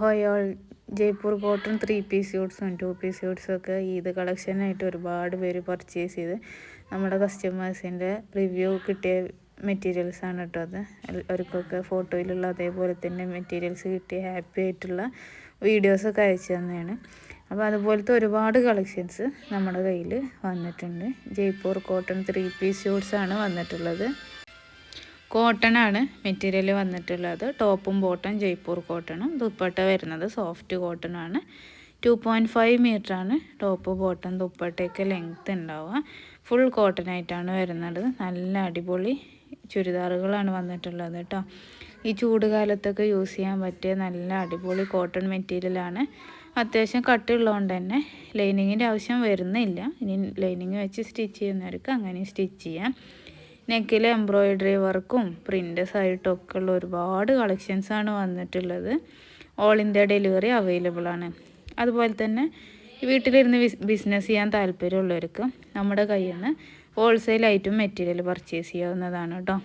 ഹോയോൾ Jaipur cotton 3 piece സ്യൂട്ട്സും 2 piece സ്യൂട്ട്സും ഒക്കെ ഈദ് കളക്ഷനായിട്ട് ഒരുപാട് പേര് പർച്ചേസ് ചെയ്ത് നമ്മുടെ കസ്റ്റമേഴ്സിൻ്റെ റിവ്യൂ കിട്ടിയ മെറ്റീരിയൽസാണ് കേട്ടോ. അത് അവർക്കൊക്കെ ഫോട്ടോയിലുള്ള അതേപോലെ തന്നെ മെറ്റീരിയൽസ് കിട്ടിയ ഹാപ്പി ആയിട്ടുള്ള വീഡിയോസൊക്കെ അയച്ചു തന്നെയാണ്. അപ്പോൾ അതുപോലത്തെ ഒരുപാട് കളക്ഷൻസ് നമ്മുടെ കയ്യിൽ വന്നിട്ടുണ്ട്. ജയ്പൂർ കോട്ടൺ 3 പീസ് സ്യൂട്ട്സാണ് വന്നിട്ടുള്ളത്. കോട്ടൺ ആണ് മെറ്റീരിയൽ വന്നിട്ടുള്ളത്. ടോപ്പും ബോട്ടം ജയ്പൂർ കോട്ടണും, ദുപ്പട്ട വരുന്നത് സോഫ്റ്റ് കോട്ടൺ ആണ്. 2.5 മീറ്ററാണ് ടോപ്പ് ബോട്ടം ദുപ്പട്ടയൊക്കെ ലെങ്ത്ത് ഉണ്ടാവുക. ഫുൾ കോട്ടൺ ആയിട്ടാണ് വരുന്നത്. നല്ല അടിപൊളി ചുരിദാറുകളാണ് വന്നിട്ടുള്ളത് കേട്ടോ. ഈ ചൂട് കാലത്തൊക്കെ യൂസ് ചെയ്യാൻ പറ്റിയ നല്ല അടിപൊളി കോട്ടൺ മെറ്റീരിയലാണ്. അത്യാവശ്യം കട്ടുള്ളതുകൊണ്ട് തന്നെ ലൈനിങ്ങിൻ്റെ ആവശ്യം വരുന്നില്ല. ഇനി ലൈനിങ് വെച്ച് സ്റ്റിച്ച് ചെയ്യുന്നവർക്ക് അങ്ങനെ സ്റ്റിച്ച് ചെയ്യാം. നെക്കിൽ എംബ്രോയിഡറി വർക്കും പ്രിൻറ്റസ് ആയിട്ടൊക്കെ ഉള്ള ഒരുപാട് കളക്ഷൻസാണ് വന്നിട്ടുള്ളത്. ഓൾ ഇന്ത്യ ഡെലിവറി അവൈലബിൾ ആണ്. അതുപോലെ തന്നെ വീട്ടിലിരുന്ന് ബിസിനസ് ചെയ്യാൻ താല്പര്യമുള്ളവർക്ക് നമ്മുടെ കയ്യിൽ നിന്ന് ഹോൾസെയിലായിട്ടും മെറ്റീരിയൽ പർച്ചേസ് ചെയ്യാവുന്നതാണ് കേട്ടോ.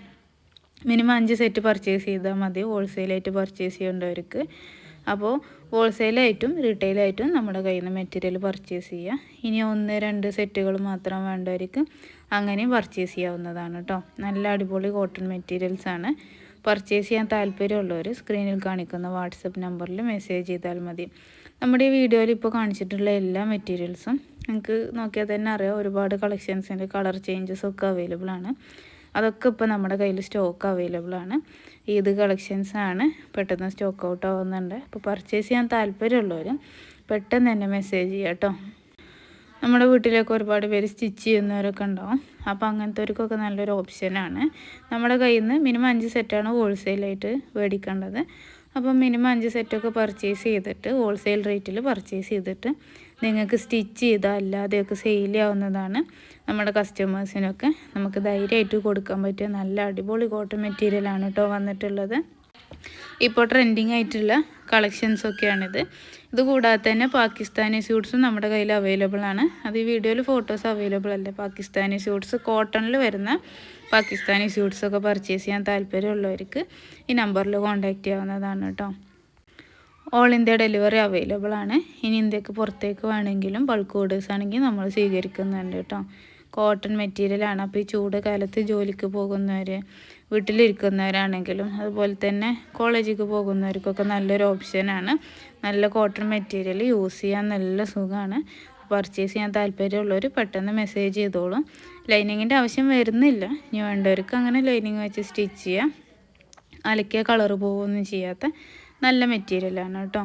മിനിമം 5 സെറ്റ് പർച്ചേസ് ചെയ്താൽ മതി ഹോൾസെയിലായിട്ട് പർച്ചേസ് ചെയ്യേണ്ടവർക്ക്. അപ്പോൾ ഹോൾസെയിലായിട്ടും റീറ്റെയിലായിട്ടും നമ്മുടെ കയ്യിൽ നിന്ന് മെറ്റീരിയൽ പർച്ചേസ് ചെയ്യുക. ഇനി 1-2 സെറ്റുകൾ മാത്രം വേണ്ടവർക്ക് അങ്ങനെയും പർച്ചേസ് ചെയ്യാവുന്നതാണ് കേട്ടോ. നല്ല അടിപൊളി കോട്ടൺ മെറ്റീരിയൽസാണ്. പർച്ചേസ് ചെയ്യാൻ താല്പര്യമുള്ളവർ സ്ക്രീനിൽ കാണിക്കുന്ന വാട്സപ്പ് നമ്പറിൽ മെസ്സേജ് ചെയ്താൽ മതി. നമ്മുടെ ഈ വീഡിയോയിൽ ഇപ്പോൾ കാണിച്ചിട്ടുള്ള എല്ലാ മെറ്റീരിയൽസും നിങ്ങൾക്ക് നോക്കിയാൽ തന്നെ അറിയാം, ഒരുപാട് കളക്ഷൻസിൻ്റെ കളർ ചേഞ്ചസൊക്കെ അവൈലബിൾ ആണ്. അതൊക്കെ ഇപ്പോൾ നമ്മുടെ കയ്യിൽ സ്റ്റോക്ക് അവൈലബിൾ ആണ്. ഈദ് കളക്ഷൻസാണ്, പെട്ടെന്ന് സ്റ്റോക്ക് ഔട്ട് ആവുന്നുണ്ട്. അപ്പോൾ പർച്ചേസ് ചെയ്യാൻ താല്പര്യമുള്ളവർ പെട്ടെന്ന് തന്നെ മെസ്സേജ് ചെയ്യാം കേട്ടോ. നമ്മുടെ വീട്ടിലേക്ക് ഒരുപാട് പേര് സ്റ്റിച്ച് ചെയ്യുന്നവരൊക്കെ ഉണ്ടാവും. അപ്പോൾ അങ്ങനത്തെവർക്കൊക്കെ നല്ലൊരു ഓപ്ഷനാണ്. നമ്മുടെ കയ്യിൽ നിന്ന് മിനിമം 5 സെറ്റാണ് ഹോൾസെയിലായിട്ട് മേടിക്കേണ്ടത്. അപ്പം മിനിമം 5 സെറ്റൊക്കെ പർച്ചേസ് ചെയ്തിട്ട് ഹോൾസെയിൽ റേറ്റിൽ പർച്ചേസ് ചെയ്തിട്ട് നിങ്ങൾക്ക് സ്റ്റിച്ച് ചെയ്താൽ അല്ലാതെയൊക്കെ സെയിൽ ചെയ്യാവുന്നതാണ്. നമ്മുടെ കസ്റ്റമേഴ്സിനൊക്കെ നമുക്ക് ധൈര്യമായിട്ട് കൊടുക്കാൻ പറ്റിയ നല്ല അടിപൊളി കോട്ടൺ മെറ്റീരിയലാണ് കേട്ടോ വന്നിട്ടുള്ളത്. ഇപ്പോൾ ട്രെൻഡിങ് ആയിട്ടുള്ള കളക്ഷൻസൊക്കെയാണിത്. ഇത് കൂടാതെ തന്നെ പാകിസ്ഥാനി സ്യൂട്ട്സും നമ്മുടെ കയ്യിൽ അവൈലബിൾ ആണ്. അത് ഈ വീഡിയോയിൽ ഫോട്ടോസ് അവൈലബിൾ അല്ല. പാകിസ്ഥാനി സ്യൂട്ട്സ് കോട്ടണിൽ വരുന്ന പാകിസ്ഥാനി സ്യൂട്ട്സൊക്കെ പർച്ചേസ് ചെയ്യാൻ താല്പര്യമുള്ളവർക്ക് ഈ നമ്പറിൽ കോൺടാക്റ്റ് ചെയ്യാവുന്നതാണ് കേട്ടോ. ഓൾ ഇന്ത്യ ഡെലിവറി അവൈലബിൾ ആണ്. ഇനി ഇന്ത്യക്ക് പുറത്തേക്ക് വേണമെങ്കിലും ബൾക്ക് ഓർഡേഴ്സ് ആണെങ്കിൽ നമ്മൾ സ്വീകരിക്കുന്നുണ്ട് കേട്ടോ. കോട്ടൺ മെറ്റീരിയലാണ്. അപ്പോൾ ഈ ചൂട് കാലത്ത് ജോലിക്ക് പോകുന്നവർ, വീട്ടിലിരിക്കുന്നവരാണെങ്കിലും അതുപോലെ തന്നെ കോളേജിലേക്ക് പോകുന്നവർക്കൊക്കെ നല്ലൊരു ഓപ്ഷനാണ്. നല്ല കോട്ടൺ മെറ്റീരിയൽ യൂസ് ചെയ്യാൻ നല്ല സുഖമാണ്. പർച്ചേസ് ചെയ്യാൻ താല്പര്യമുള്ളവർ പെട്ടെന്ന് മെസ്സേജ് ചെയ്തോളും. ലൈനിങ്ങിൻ്റെ ആവശ്യം വരുന്നില്ല. ഇനി വേണ്ടവർക്ക് അങ്ങനെ ലൈനിങ് വെച്ച് സ്റ്റിച്ച് ചെയ്യാം. അലക്കിയ കളറ് പോവുകയൊന്നും ചെയ്യാത്ത നല്ല മെറ്റീരിയലാണ് കേട്ടോ.